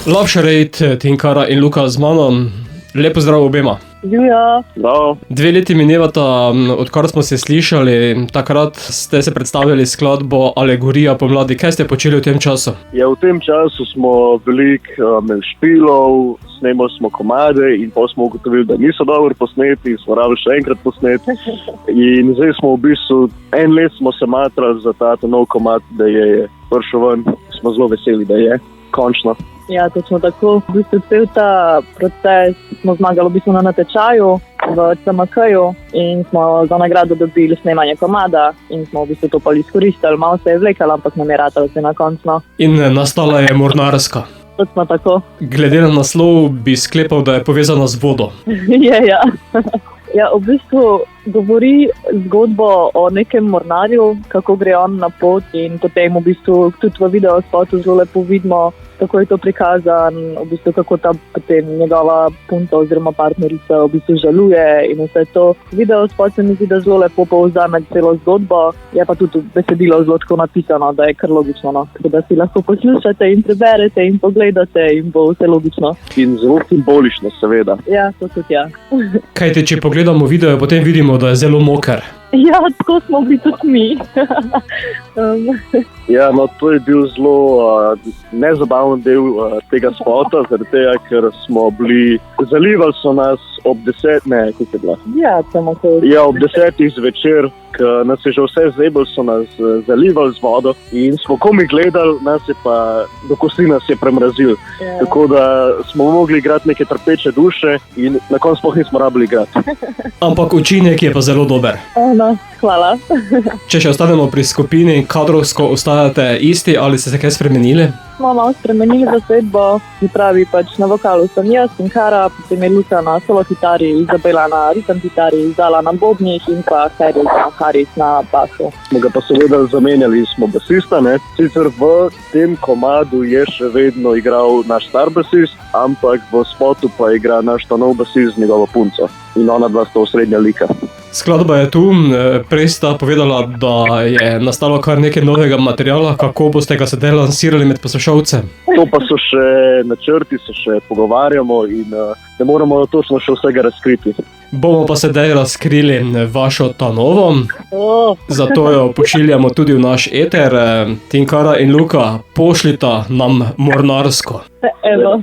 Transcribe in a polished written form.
Love Charade, Tinkara in Luka z mano. Lepo zdrav obema. Živijo. Zdravo. 2 leti minevata, odkar smo se slišali. Takrat ste se predstavljali skladbo Alegorija pomladi. Kaj ste počeli v tem času? Ja, v tem času smo veliko imeli špilov, snemali smo komade in pa smo ugotovili, da niso dobro posneti, smo rabili še enkrat posneti. In zdaj smo v bistvu 1 let smo se matrali za ta nov komad, da je prišel ven. Smo zelo veseli, da je končno. Ja, točno tako. V bistvu cel ta proces smo zmagali v bistvu na natečaju v CMK-ju in smo za nagrado dobili snemanje komada in smo v bistvu to pa izkoristili. Malo se je vlekalo, ampak nam je ratalo se na končno. In nastala je Mornarska. Točno tako. Glede na naslov bi sklepal, da je povezana z vodo. Ja. Ja, v bistvu govori zgodbo o nekem mornarju, kako gre on na pot in potem v bistvu tudi v videospotu zelo lepo vidimo, kako je to prikazan, v bistvu kako ta potem njegova punca oziroma partnerica v bistvu žaluje in vse to. Videospot se mi zdi, da zelo lepo povzame celo zgodbo, je pa tudi besedilo zelo tako napisano, da je kar logično, no. Tako da si lahko poslušate in preberete in pogledate in bo vse logično. In zelo simbolično, seveda. Ja, to tudi ja. Kajti, če pogledamo video, potem vidimo, da je zelo moker. Ja, tako smo bili tudi mi. Ja, no, to je bil zelo nezabaven del tega spota, zaradi tega, ker smo bili, zalivali so nas ob 10, ne, kako je bila? Ja, samo to. Ja, ob 10 zvečer, ker nas je že vse zebel, so nas zalivali z vodo in smo komi gledali, nas je pa, do kosti nas je premrazil. Ja. Tako da smo mogli igrati neke trpeče duše in na koncu sploh nismo rabili igrati. Ampak učinek je pa zelo dober. No, hvala. Če še ostanemo pri skupini, kadrovsko ostajate isti ali ste se kaj spremenili? Smo malo spremenili zasedbo, se pravi pač na vokalu sem jaz, Tinkara, potem je Luka na solo kitari, Izabela na ritem kitari, Zala na bobnih in pa Haris na basu. Smo ga pa seveda zamenjali, smo basista, ne. Sicer v tem komadu je še vedno igral naš star basist, ampak v spotu pa igra naš ta nov basist z njegovo punco. In ona dva sta osrednja lika. Skladba je tu, prej sta povedala, da je nastalo kar nekaj novega materiala. Kako boste ga sedaj lansirali med poslušalce? To pa so še načrti, se še pogovarjamo in ne moramo točno še vsega razkriti. Bomo pa sedaj razkrili vašo ta novo, zato jo pošiljamo tudi v naš eter. Tinkara in Luka, pošljita nam Mornarsko. Evo.